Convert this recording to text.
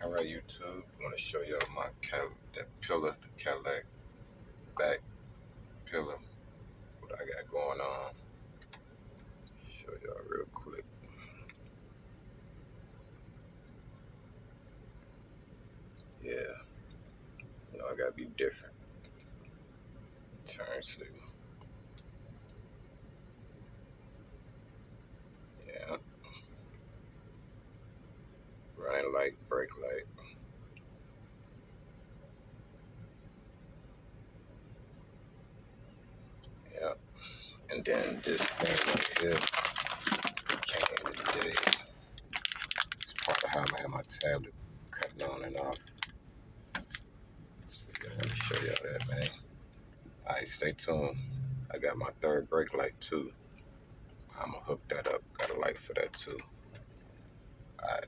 Alright, YouTube, I want to show y'all that pillar, the Cadillac back pillar, what I got going on. Show y'all real quick. Yeah, I gotta be different. Turn signal. Yeah. Running light, brake light. Yeah. And then this thing right here came in today. It's part of how I have my tablet cutting on and off. Yeah, I want to show y'all that, man. Alright, stay tuned. I got my third brake light too. I'm gonna hook that up. Got a light for that too. Alright.